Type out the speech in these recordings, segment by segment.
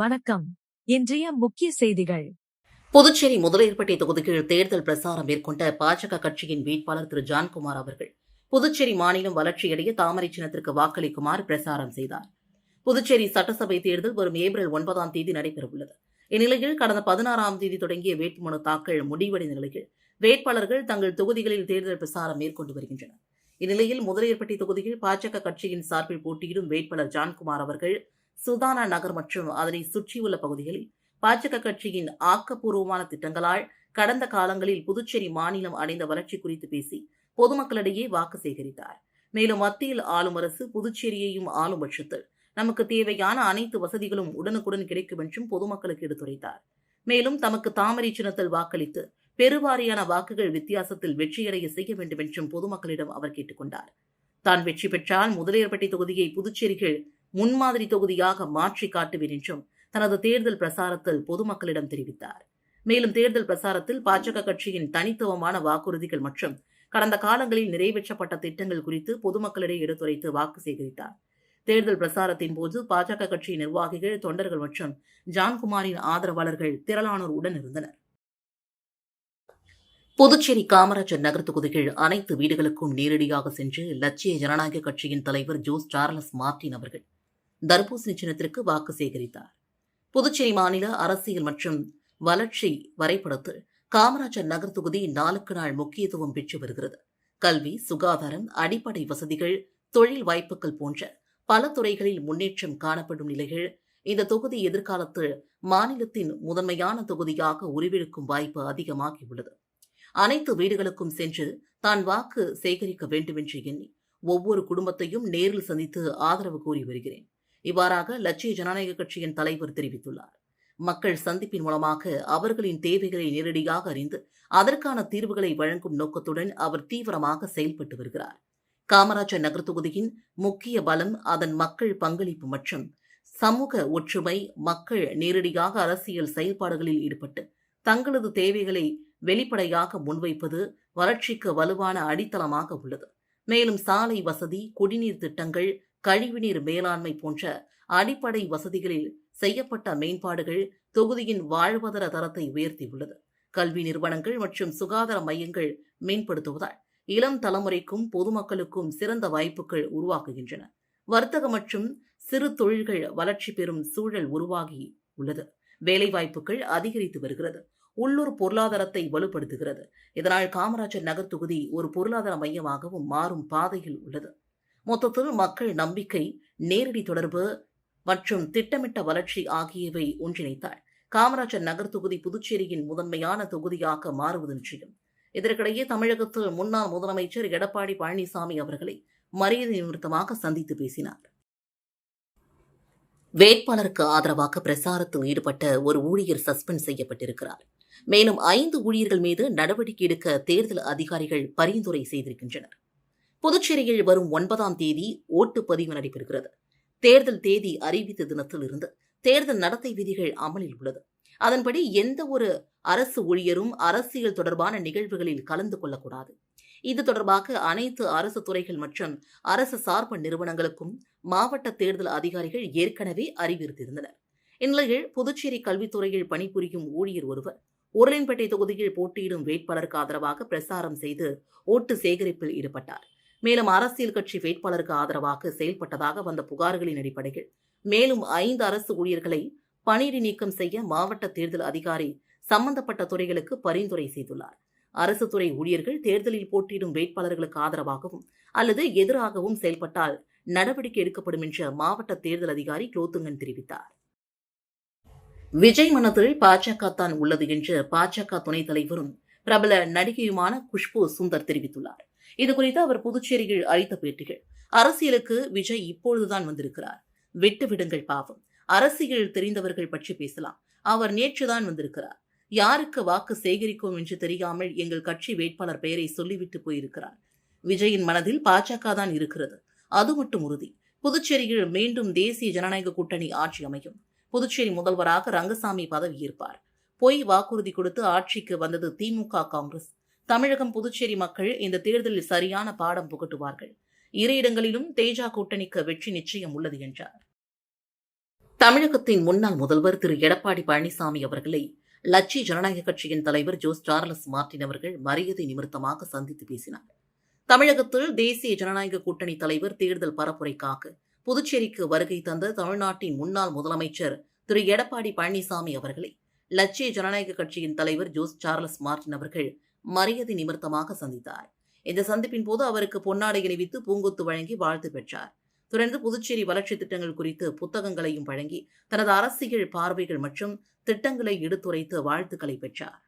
வணக்கம். இன்றைய முக்கிய செய்திகள். புதுச்சேரி முதலியர்பேட்டை தொகுதியில் தேர்தல் பிரசாரம் மேற்கொண்ட பாஜக கட்சியின் வேட்பாளர் திரு ஜான்குமார் அவர்கள் புதுச்சேரி மாநிலம் வளர்ச்சியடைய தாமரை சின்னத்திற்கு வாக்களிக்குமாறு பிரசாரம் செய்தார். புதுச்சேரி சட்டசபை தேர்தல் வரும் ஏப்ரல் 9ஆம் தேதி நடைபெறவுள்ளது. இந்நிலையில் கடந்த 16ஆம் தேதி தொடங்கிய வேட்புமனு தாக்கல் முடிவடைந்த நிலையில் வேட்பாளர்கள் தங்கள் தொகுதிகளில் தேர்தல் பிரசாரம் மேற்கொண்டு வருகின்றனர். இந்நிலையில் முதலியர்பேட்டை தொகுதியில் பாஜக கட்சியின் சார்பில் போட்டியிடும் வேட்பாளர் ஜான்குமார் அவர்கள் சுதானா நகர் மற்றும் அதனை சுற்றியுள்ள பகுதிகளில் பாஜக கட்சியின் ஆக்கப்பூர்வமான திட்டங்களால் கடந்த காலங்களில் புதுச்சேரி மாநிலம் அடைந்த வளர்ச்சி குறித்து பேசி பொதுமக்களிடையே வாக்கு சேகரித்தார். மேலும் மத்தியில் ஆளும் அரசு புதுச்சேரியையும் ஆளும் பட்சத்தில் நமக்கு தேவையான அனைத்து வசதிகளும் உடனுக்குடன் கிடைக்கும் என்றும் பொதுமக்களுக்கு எடுத்துரைத்தார். மேலும் தமக்கு தாமரை சின்னத்தில் வாக்களித்து பெருவாரியான வாக்குகள் வித்தியாசத்தில் வெற்றியடைய செய்ய வேண்டும் என்றும் பொதுமக்களிடம் அவர் கேட்டுக் கொண்டார். தான் வெற்றி பெற்றால் முதலியர்பேட்டை தொகுதியை புதுச்சேரிகள் முன்மாதிரி தொகுதியாக மாற்றி காட்டுவேன் என்றும் தனது தேர்தல் பிரசாரத்தில் பொதுமக்களிடம் தெரிவித்தார். மேலும் தேர்தல் பிரசாரத்தில் பாஜக கட்சியின் தனித்துவமான வாக்குறுதிகள் மற்றும் கடந்த காலங்களில் நிறைவேற்றப்பட்ட திட்டங்கள் குறித்து பொதுமக்களிடையே எடுத்துரைத்து வாக்கு சேகரித்தார். தேர்தல் பிரசாரத்தின் போது பாஜக கட்சியின் நிர்வாகிகள், தொண்டர்கள் மற்றும் ஜான்குமாரின் ஆதரவாளர்கள் திரளானோர் உடன் இருந்தனர். புதுச்சேரி காமராஜர் நகர் தொகுதிகள் அனைத்து வீடுகளுக்கும் நேரடியாக சென்று லட்சிய ஜனநாயக கட்சியின் தலைவர் ஜோஸ் சார்லஸ் மார்டின் அவர்கள் தர்பூசணி சின்னத்திற்கு வாக்கு சேகரித்தார். புதுச்சேரி மாநில அரசியல் மற்றும் வளர்ச்சி வரைபடத்தில் காமராஜர் நகர் தொகுதி நாளுக்கு நாள் முக்கியத்துவம் பெற்று வருகிறது. கல்வி, சுகாதாரம், அடிப்படை வசதிகள், தொழில் வாய்ப்புகள் போன்ற பல துறைகளில் முன்னேற்றம் காணப்படும் நிலையில் இந்த தொகுதி எதிர்காலத்தில் மாநிலத்தின் முதன்மையான தொகுதியாக உருவெடுக்கும் வாய்ப்பு அதிகமாகியுள்ளது. அனைத்து வீடுகளுக்கும் சென்று தான் வாக்கு சேகரிக்க வேண்டும் என்று எண்ணி ஒவ்வொரு குடும்பத்தையும் நேரில் சந்தித்து ஆதரவு கோரி வருகிறேன். இவ்வாறாக லட்சிய ஜனநாயக கட்சியின் தலைவர் தெரிவித்துள்ளார். மக்கள் சந்திப்பின் மூலமாக அவர்களின் தேவைகளை நேரடியாக அறிந்து அதற்கான தீர்வுகளை வழங்கும் நோக்கத்துடன் அவர் தீவிரமாக செயல்பட்டு வருகிறார். காமராஜர் நகர் தொகுதியின் முக்கிய பலம் அதன் மக்கள் பங்களிப்பு மற்றும் சமூக ஒற்றுமை. மக்கள் நேரடியாக அரசியல் செயல்பாடுகளில் ஈடுபட்டு தங்களது தேவைகளை வெளிப்படையாக முன்வைப்பது வளர்ச்சிக்கு வலுவான அடித்தளமாக உள்ளது. மேலும் சாலை வசதி, குடிநீர் திட்டங்கள், கழிவுநீர் மேலாண்மை போன்ற அடிப்படை வசதிகளில் செய்யப்பட்ட மேம்பாடுகள் தொகுதியின் வாழ்வாதார தரத்தை உயர்த்தியுள்ளது. கல்வி நிறுவனங்கள் மற்றும் சுகாதார மையங்கள் மேம்படுத்துவதால் இளம் தலைமுறைக்கும் பொதுமக்களுக்கும் சிறந்த வாய்ப்புகள் உருவாக்குகின்றன. வர்த்தக மற்றும் சிறு தொழில்கள் வளர்ச்சி பெறும் சூழல் உருவாகி உள்ளது. வேலைவாய்ப்புகள் அதிகரித்து வருகிறது. உள்ளூர் பொருளாதாரத்தை வலுப்படுத்துகிறது. இதனால் காமராஜர் நகர் தொகுதி ஒரு பொருளாதார மையமாகவும் மாறும் பாதையில் உள்ளது. மொத்தத்தில் மக்கள் நம்பிக்கை, நேரடி தொடர்பு மற்றும் திட்டமிட்ட வளர்ச்சி ஆகியவை ஒன்றிணைத்தால் காமராஜர் நகர் தொகுதி புதுச்சேரியின் முதன்மையான தொகுதியாக மாறுவது நிச்சயம். இதற்கிடையே தமிழகத்தில் முன்னாள் முதலமைச்சர் எடப்பாடி பழனிசாமி அவர்களை மரியாதை நிமித்தமாக சந்தித்து பேசினார். வேட்பாளருக்கு ஆதரவாக பிரசாரத்தில் ஈடுபட்ட ஒரு ஊழியர் சஸ்பெண்ட் செய்யப்பட்டிருக்கிறார். மேலும் 5 ஊழியர்கள் மீது நடவடிக்கை எடுக்க தேர்தல் அதிகாரிகள் பரிந்துரை செய்திருக்கின்றனர். புதுச்சேரியில் வரும் 9ஆம் தேதி ஓட்டுப்பதிவு நடைபெறுகிறது. தேர்தல் தேதி அறிவித்த தினத்தில் இருந்து தேர்தல் நடத்தை விதிகள் அமலில் உள்ளது. அதன்படி எந்த ஒரு அரசு ஊழியரும் அரசியல் தொடர்பான நிகழ்வுகளில் கலந்து கொள்ளக்கூடாது. இது தொடர்பாக அனைத்து அரசு துறைகள் மற்றும் அரசு சார்பு நிறுவனங்களுக்கும் மாவட்ட தேர்தல் அதிகாரிகள் ஏற்கனவே அறிவுறுத்தியிருந்தனர். இந்நிலையில் புதுச்சேரி கல்வித்துறையில் பணிபுரியும் ஊழியர் ஒருவர் உருளையன்பேட்டை தொகுதியில் போட்டியிடும் வேட்பாளருக்கு ஆதரவாக பிரசாரம் செய்து ஓட்டு சேகரிப்பில் ஈடுபட்டார். மேலும் அரசியல் கட்சி வேட்பாளருக்கு ஆதரவாக செயல்பட்டதாக வந்த புகார்களின் அடிப்படையில் மேலும் 5 அரசு ஊழியர்களை பணியிடை நீக்கம் செய்ய மாவட்ட தேர்தல் அதிகாரி சம்பந்தப்பட்ட துறைகளுக்கு பரிந்துரை செய்துள்ளார். அரசு துறை ஊழியர்கள் தேர்தலில் போட்டியிடும் வேட்பாளர்களுக்கு ஆதரவாகவும் அல்லது எதிராகவும் செயல்பட்டால் நடவடிக்கை எடுக்கப்படும் என்று மாவட்ட தேர்தல் அதிகாரி குலோத்துங்கன் தெரிவித்தார். விஜய் மனதில் பாஜக தான் உள்ளது என்று பாஜக துணைத் தலைவரும் பிரபல நடிகையுமான குஷ்பு சுந்தர் தெரிவித்துள்ளார். இதுகுறித்து அவர் புதுச்சேரியில் அளித்த பேட்டிகள், அரசியலுக்கு விஜய் இப்பொழுதுதான் வந்திருக்கிறார். விட்டு விடுங்கள் பாவம். அரசியல் தெரிந்தவர்கள் பற்றி பேசலாம். அவர் நேற்றுதான் வந்திருக்கிறார். யாருக்கு வாக்கு சேகரிக்கும் என்று தெரியாமல் எங்கள் கட்சி வேட்பாளர் பெயரை சொல்லிவிட்டு போயிருக்கிறார். விஜயின் மனதில் பாஜக தான் இருக்கிறது. அது மட்டும் உறுதி. புதுச்சேரியில் மீண்டும் தேசிய ஜனநாயக கூட்டணி ஆட்சி அமையும். புதுச்சேரி முதல்வராக ரங்கசாமி பதவியேற்பார். பொய் வாக்குறுதி கொடுத்து ஆட்சிக்கு வந்தது திமுக, காங்கிரஸ். தமிழகம், புதுச்சேரி மக்கள் இந்த தேர்தலில் சரியான பாடம் புகட்டுவார்கள். 2 இடங்களிலும் தேஜா கூட்டணிக்கு வெற்றி நிச்சயம் உள்ளது என்றார். தமிழகத்தின் முன்னாள் முதல்வர் திரு எடப்பாடி பழனிசாமி அவர்களை லட்சிய ஜனநாயக கட்சியின் தலைவர் ஜோஸ் சார்லஸ் மார்டின் அவர்கள் மரியாதை நிமித்தமாக சந்தித்து பேசினார். தமிழகத்தில் தேசிய ஜனநாயக கூட்டணி தலைவர் தேர்தல் பரப்புரைக்காக புதுச்சேரிக்கு வருகை தந்த தமிழ்நாட்டின் முன்னாள் முதலமைச்சர் திரு எடப்பாடி பழனிசாமி அவர்களை லட்சிய ஜனநாயக கட்சியின் தலைவர் ஜோஸ் சார்லஸ் மார்டின் அவர்கள் மரியாதை நிமித்தமாக சந்தித்தார். இந்த சந்திப்பின் போது அவருக்கு பொன்னாடை அணிவித்து பூங்கொத்து வழங்கி வாழ்த்து பெற்றார். தொடர்ந்து புதுச்சேரி வளர்ச்சி திட்டங்கள் குறித்து புத்தகங்களையும் வழங்கி தனது அரசியல் பார்வைகள் மற்றும் திட்டங்களை எடுத்துரைத்து வாழ்த்துக்களை பெற்றார்.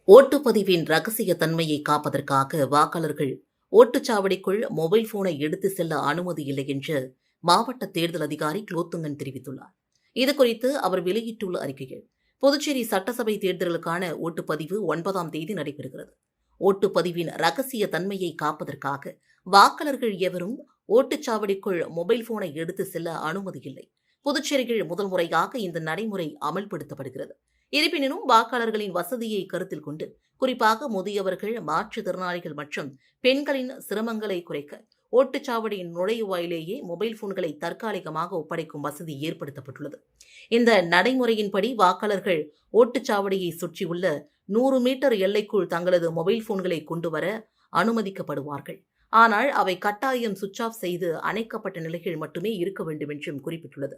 ஓட்டுப்பதிவின் ரகசிய தன்மையை காப்பதற்காக வாக்காளர்கள் ஓட்டுச்சாவடிக்குள் மொபைல் போனை எடுத்து செல்ல அனுமதி இல்லை என்று மாவட்ட தேர்தல் அதிகாரி குலோத்துங்கன் தெரிவித்துள்ளார். இதுகுறித்து அவர் வெளியிட்டுள்ள அறிக்கையில், புதுச்சேரி சட்டசபை தேர்தலுக்கான ஓட்டுப்பதிவு 9ஆம் தேதி நடைபெறுகிறது. ஓட்டுப்பதிவின் ரகசிய தன்மையை காப்பதற்காக வாக்காளர்கள் எவரும் ஓட்டுச்சாவடிக்குள் மொபைல் போனை எடுத்து செல்ல அனுமதி இல்லை. புதுச்சேரியில் முதல் முறையாக இந்த நடைமுறை அமல்படுத்தப்படுகிறது. இருப்பினும் வாக்காளர்களின் வசதியை கருத்தில் கொண்டு குறிப்பாக முதியவர்கள், மாற்றுத்திறனாளிகள் மற்றும் பெண்களின் சிரமங்களை குறைக்க ஓட்டுச்சாவடியின் நுழைவாயிலேயே மொபைல் போன்களை தற்காலிகமாக ஒப்படைக்கும் வசதி ஏற்படுத்தப்பட்டுள்ளது. இந்த நடைமுறையின்படி வாக்காளர்கள் ஓட்டுச்சாவடியை சுற்றியுள்ள 100 மீட்டர் எல்லைக்குள் தங்களது மொபைல் போன்களை கொண்டு வர அனுமதிக்கப்படுவார்கள். ஆனால் அவை கட்டாயம் சுவிட்ச் ஆஃப் செய்து அணைக்கப்பட்ட நிலையில் மட்டுமே இருக்க வேண்டும் என்றும் குறிப்பிட்டுள்ளது.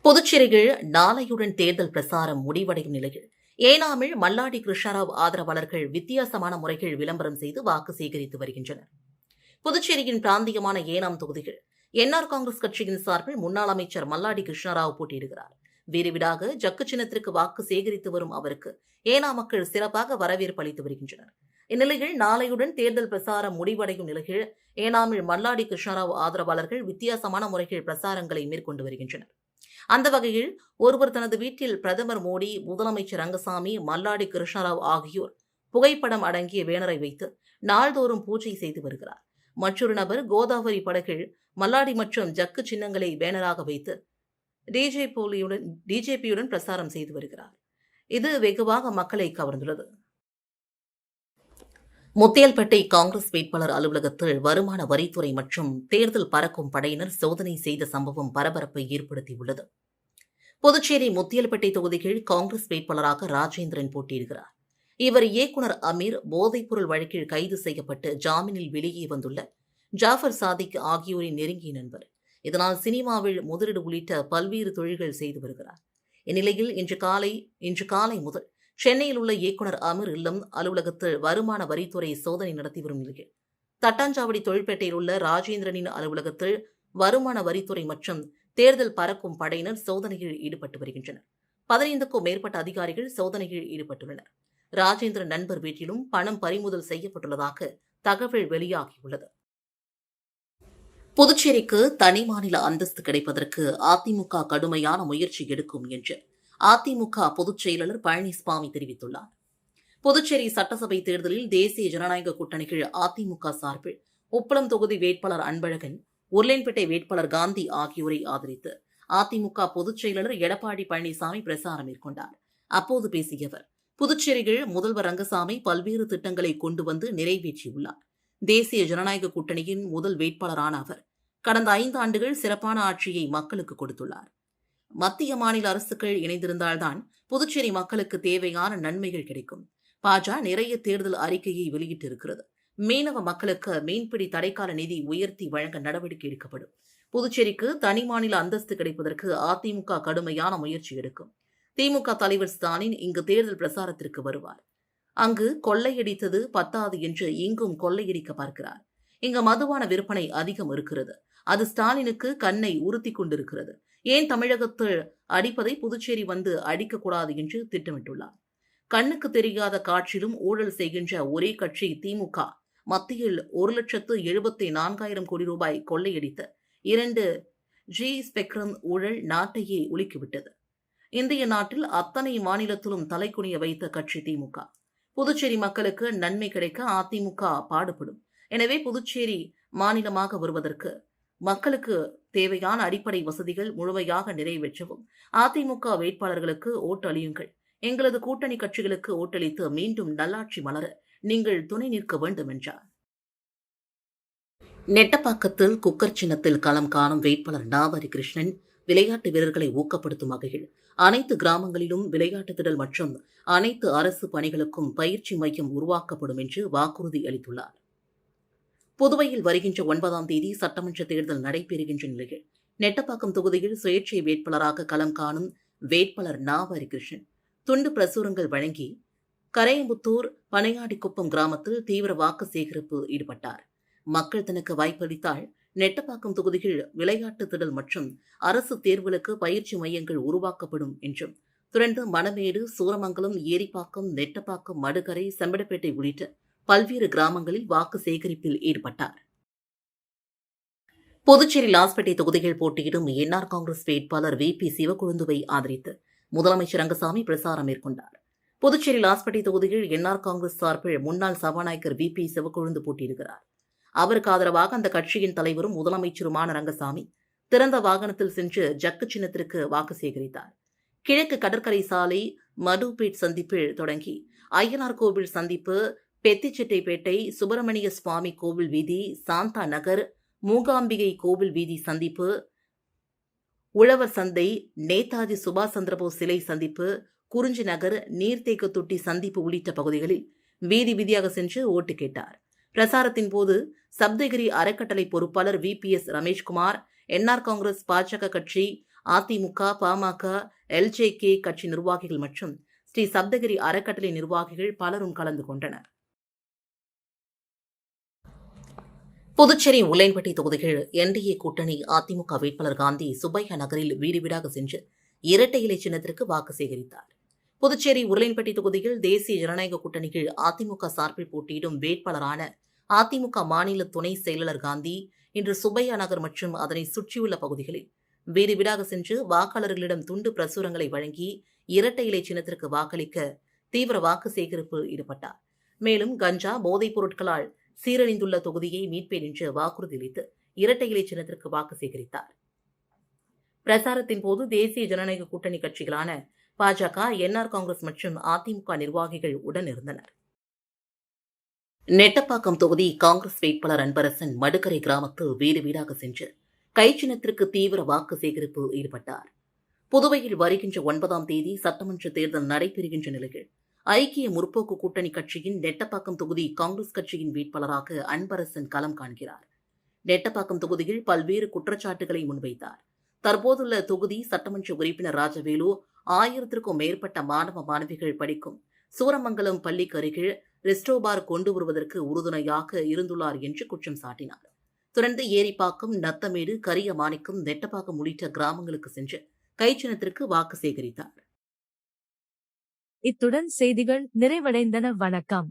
புதுச்சேரியில் நாளையுடன் தேர்தல் பிரசாரம் முடிவடையும் நிலையில் ஏனாமில் மல்லாடி கிருஷ்ணராவ் ஆதரவாளர்கள் வித்தியாசமான முறைகள் விளம்பரம் செய்து வாக்கு சேகரித்து வருகின்றனர். புதுச்சேரியின் பிராந்தியமான ஏனாம் தொகுதியில் என்ஆர் காங்கிரஸ் கட்சியின் சார்பில் முன்னாள் அமைச்சர் மல்லாடி கிருஷ்ணராவ் போட்டியிடுகிறார். வீடுவீடாக ஜக்கு சின்னத்திற்கு வாக்கு சேகரித்து வரும் அவருக்கு ஏனாம் மக்கள் சிறப்பாக வரவேற்பு அளித்து வருகின்றனர். இந்நிலையில் நாளையுடன் தேர்தல் பிரசாரம் முடிவடையும் நிலையில் ஏனாமில் மல்லாடி கிருஷ்ணராவ் ஆதரவாளர்கள் வித்தியாசமான முறைகள் பிரசாரங்களை மேற்கொண்டு வருகின்றனர். அந்த வகையில் ஒருவர் தனது வீட்டில் பிரதமர் மோடி, முதலமைச்சர் ரங்கசாமி, மல்லாடி கிருஷ்ணராவ் ஆகியோர் புகைப்படம் அடங்கிய பேனரை வைத்து நாள்தோறும் பூஜை செய்து வருகிறார். மற்றொரு நபர் கோதாவரி படகில் மல்லாடி மற்றும் ஜக்கு சின்னங்களை பேனராக வைத்து டிஜேபியுடன் பிரசாரம் செய்து வருகிறார். இது வெகுவாக மக்களை கவர்ந்துள்ளது. முத்தியால்பேட்டை காங்கிரஸ் வேட்பாளர் அலுவலகத்தில் வருமான வரித்துறை மற்றும் தேர்தல் பறக்கும் படையினர் சோதனை செய்த சம்பவம் பரபரப்பை ஏற்படுத்தியுள்ளது. புதுச்சேரி முத்தியால்பேட்டை தொகுதியில் காங்கிரஸ் வேட்பாளராக ராஜேந்திரன் போட்டியிடுகிறார். இவர் இயக்குநர் அமீர் போதைப்பொருள் வழக்கில் கைது செய்யப்பட்டு ஜாமீனில் வெளியே வந்துள்ள ஜாஃபர் சாதிக் ஆகியோரின் நெருங்கிய நண்பர். இதனால் சினிமாவில் முதலீடு உள்ளிட்ட பல்வேறு தொழில்கள் செய்து வருகிறார். இந்நிலையில் இன்று காலை முதல் சென்னையில் உள்ள இயக்குநர் அமீர் இல்லம் அலுவலகத்தில் வருமான வரித்துறை சோதனை நடத்தி வரும் நிலையில் தட்டாஞ்சாவடி தொழிற்பேட்டையில் உள்ள ராஜேந்திரனின் அலுவலகத்தில் வருமான வரித்துறை மற்றும் தேர்தல் பறக்கும் படையினர் சோதனையில் ஈடுபட்டு வருகின்றனர். 15க்கும் மேற்பட்ட அதிகாரிகள் சோதனையில் ஈடுபட்டுள்ளனர். ராஜேந்திரன் நண்பர் வீட்டிலும் பணம் பறிமுதல் செய்யப்பட்டுள்ளதாக தகவல் வெளியாகியுள்ளது. புதுச்சேரிக்கு தனி மாநில அந்தஸ்து கிடைப்பதற்கு அதிமுக கடுமையான முயற்சி எடுக்கும் என்று அதிமுக பொதுச் செயலாளர் பழனிசாமி தெரிவித்துள்ளார். புதுச்சேரி சட்டசபை தேர்தலில் தேசிய ஜனநாயக கூட்டணிகள் அதிமுக சார்பில் உப்பளம் தொகுதி வேட்பாளர் அன்பழகன், உருளையன்பேட்டை வேட்பாளர் காந்தி ஆகியோரை ஆதரித்து அதிமுக பொதுச் செயலாளர் எடப்பாடி பழனிசாமி பிரசாரம் மேற்கொண்டார். அப்போது பேசிய அவர், புதுச்சேரியில் முதல்வர் ரங்கசாமி பல்வேறு திட்டங்களை கொண்டு வந்து நிறைவேற்றியுள்ளார். தேசிய ஜனநாயக கூட்டணியின் முதல் வேட்பாளரான அவர் கடந்த 5 ஆண்டுகள் சிறப்பான ஆட்சியை மக்களுக்கு கொடுத்துள்ளார். மத்திய மாநில அரசுகள் இணைந்திருந்தால்தான் புதுச்சேரி மக்களுக்கு தேவையான நன்மைகள் கிடைக்கும். பாஜ நிறைய தேர்தல் அறிக்கையை வெளியிட்டிருக்கிறது. மீனவ மக்களுக்கு மீன்பிடி தடைக்கால நிதி உயர்த்தி வழங்க நடவடிக்கை எடுக்கப்படும். புதுச்சேரிக்கு தனி மாநில அந்தஸ்து கிடைப்பதற்கு அதிமுக கடுமையான முயற்சி எடுக்கும். திமுக தலைவர் ஸ்டாலின் இங்கு தேர்தல் பிரசாரத்திற்கு வருவார். அங்கு கொள்ளையடித்தது பத்தாது என்று இங்கும் கொள்ளையடிக்க பார்க்கிறார். இங்கு மதுபான விற்பனை அதிகம் இருக்கிறது. அது ஸ்டாலினுக்கு கண்ணை உறுத்தி கொண்டிருக்கிறது. ஏன் தமிழகத்தில் அடிப்பதை புதுச்சேரி வந்து அடிக்கக்கூடாது என்று திட்டமிட்டுள்ளார். கண்ணுக்கு தெரியாத காட்சியிலும் ஊழல் செய்கின்ற ஒரே கட்சி திமுக. மத்தியில் 1,74,000 கோடி ரூபாய் கொள்ளையடித்த 2G ஸ்பெக்ட்ரம் ஊழல் நாட்டையே உலுக்கிவிட்டது. இந்திய நாட்டில் அத்தனை மாநிலத்திலும் தலைக்குனிய வைத்த கட்சி திமுக. புதுச்சேரி மக்களுக்கு நன்மை கிடைக்க அதிமுக பாடுபடும். எனவே புதுச்சேரி மாநிலமாக வருவதற்கு மக்களுக்கு தேவையான அடிப்படை வசதிகள் முழுமையாக நிறைவேற்றவும் அதிமுக வேட்பாளர்களுக்கு ஓட்டளியுங்கள். எங்களது கூட்டணி கட்சிகளுக்கு ஓட்டளித்து மீண்டும் நல்லாட்சி மலர நீங்கள் துணை நிற்க வேண்டும் என்றார். நெட்டப்பாக்கத்தில் குக்கர் சின்னத்தில் களம் காணும் வேட்பாளர் நாவரி கிருஷ்ணன் விளையாட்டு வீரர்களை ஊக்கப்படுத்தும் வகையில் அனைத்து கிராமங்களிலும் விளையாட்டு திடல் மற்றும் அனைத்து அரசு பணிகளுக்கும் பயிற்சி மையம் உருவாக்கப்படும் என்று வாக்குறுதி அளித்துள்ளார். புதுவையில் வருகின்ற 9ஆம் தேதி சட்டமன்ற தேர்தல் நடைபெறுகின்ற நிலையில் நெட்டப்பாக்கம் தொகுதியில் சுயேட்சை வேட்பாளராக களம் காணும் வேட்பாளர் நாவரி கிருஷ்ணன் துண்டு பிரசுரங்கள் வழங்கி கரையம்புத்தூர் பனையாடிக்குப்பம் கிராமத்தில் தீவிர வாக்கு சேகரிப்பு ஈடுபட்டார். மக்கள் தனக்கு வாய்ப்பளித்தால் நெட்டப்பாக்கம் தொகுதியில் விளையாட்டு திடல் மற்றும் அரசு தேர்வுகளுக்கு பயிற்சி மையங்கள் உருவாக்கப்படும் என்றும் தொடர்ந்து மணமேடு, சூரமங்கலம், ஏரிப்பாக்கம், நெட்டப்பாக்கம், மடுகரை, செம்படப்பேட்டை உள்ளிட்ட பல்வேறு கிராமங்களில் வாக்கு சேகரிப்பில் ஈடுபட்டார். புதுச்சேரி லாஸ்பேட்டை தொகுதியில் போட்டியிடும் என்ஆர் காங்கிரஸ் வேட்பாளர் VP சிவக்கொழுந்துவை ஆதரித்து முதலமைச்சர் ரங்கசாமி பிரசாரம் மேற்கொண்டார். புதுச்சேரி லாஸ்பேட்டை தொகுதியில் என்ஆர் காங்கிரஸ் சார்பில் முன்னாள் சபாநாயகர் VP சிவக்கொழுந்து போட்டியிடுகிறார். அவருக்கு ஆதரவாக அந்த கட்சியின் தலைவரும் முதலமைச்சருமான ரங்கசாமி திறந்த வாகனத்தில் சென்று ஜக்கு சின்னத்திற்கு வாக்கு சேகரித்தார். கிழக்கு கடற்கரை சாலை மடுபேட் சந்திப்பில் தொடங்கி ஐயனார் கோவில் சந்திப்பு, பெத்திச்செட்டைப்பேட்டை, சுப்பிரமணிய சுவாமி கோவில் வீதி, சாந்தா நகர், மூகாம்பிகை கோவில் வீதி சந்திப்பு, உழவர் சந்தை, நேதாஜி சுபாஷ் சந்திரபோஸ் சிலை சந்திப்பு, குறிஞ்சி நகர், நீர்த்தேக்க தொட்டி சந்திப்பு உள்ளிட்ட பகுதிகளில் வீதி வீதியாக சென்று ஓட்டு கேட்டார். பிரசாரத்தின் போது சப்தகிரி அறக்கட்டளை பொறுப்பாளர் VPS ரமேஷ்குமார், என்ஆர் காங்கிரஸ், பாஜக கட்சி, அதிமுக, பாமக, LJK கட்சி நிர்வாகிகள் மற்றும் ஸ்ரீ சப்தகிரி அறக்கட்டளை நிர்வாகிகள் பலரும் கலந்து கொண்டனர். புதுச்சேரி உலைன்பட்டி தொகுதியில் NDA கூட்டணி அதிமுக வேட்பாளர் காந்தி சுப்பையா நகரில் வீடு வீடாக சென்று இரட்டை இலை சின்னத்திற்கு வாக்கு சேகரித்தார். புதுச்சேரி உருளையன்பட்டி தொகுதியில் தேசிய ஜனநாயக கூட்டணியில் அதிமுக சார்பில் போட்டியிடும் வேட்பாளரான அதிமுக மாநில துணை செயலாளர் காந்தி இன்று சுப்பையா நகர் மற்றும் அதனை சுற்றியுள்ள பகுதிகளில் வீடு வீடாக சென்று வாக்காளர்களிடம் துண்டு பிரசுரங்களை வழங்கி இரட்டை இலை சின்னத்திற்கு வாக்களிக்க தீவிர வாக்கு சேகரிப்பில் ஈடுபட்டார். மேலும் கஞ்சா, போதைப் பொருட்களால் சீரழிந்துள்ள தொகுதியை மீட்பேன் என்று வாக்குறுதி அளித்து இரட்டை இலை சின்னத்திற்கு வாக்கு சேகரித்தார். பிரசாரத்தின் போது தேசிய ஜனநாயக கூட்டணி கட்சிகளான பாஜக, என்ஆர் காங்கிரஸ் மற்றும் அதிமுக நிர்வாகிகள் உடனிருந்தனர். நெட்டப்பாக்கம் தொகுதி காங்கிரஸ் வேட்பாளர் அன்பரசன் மடுகரை கிராமத்தில் வீடு வீடாக சென்று கைச்சின்னத்திற்கு தீவிர வாக்கு சேகரிப்பில் ஈடுபட்டார். புதுவையில் வருகின்ற 9ஆம் தேதி சட்டமன்ற தேர்தல் நடைபெறுகின்ற நிலையில் ஐக்கிய முற்போக்கு கூட்டணி கட்சியின் நெட்டப்பாக்கம் தொகுதி காங்கிரஸ் கட்சியின் வேட்பாளராக அன்பரசன் களம் காண்கிறார். நெட்டப்பாக்கம் தொகுதியில் பல்வேறு குற்றச்சாட்டுகளை முன்வைத்தார். தற்போதுள்ள தொகுதி சட்டமன்ற உறுப்பினர் ராஜவேலு 1000க்கும் மேற்பட்ட மாணவ மாணவிகள் படிக்கும் சூரமங்கலம் பள்ளிக்கு அருகில் ரெஸ்டோபார் கொண்டு வருவதற்கு உறுதுணையாக இருந்துள்ளார் என்று குற்றம் சாட்டினார். தொடர்ந்து ஏரிப்பாக்கம், நத்தமேடு, கரியமாணிக்கம், நெட்டப்பாக்கம் உள்ளிட்ட கிராமங்களுக்கு சென்று கைச்சின்னத்திற்கு வாக்கு சேகரித்தார். இத்துடன் செய்திகள் நிறைவடைந்தன. வணக்கம்.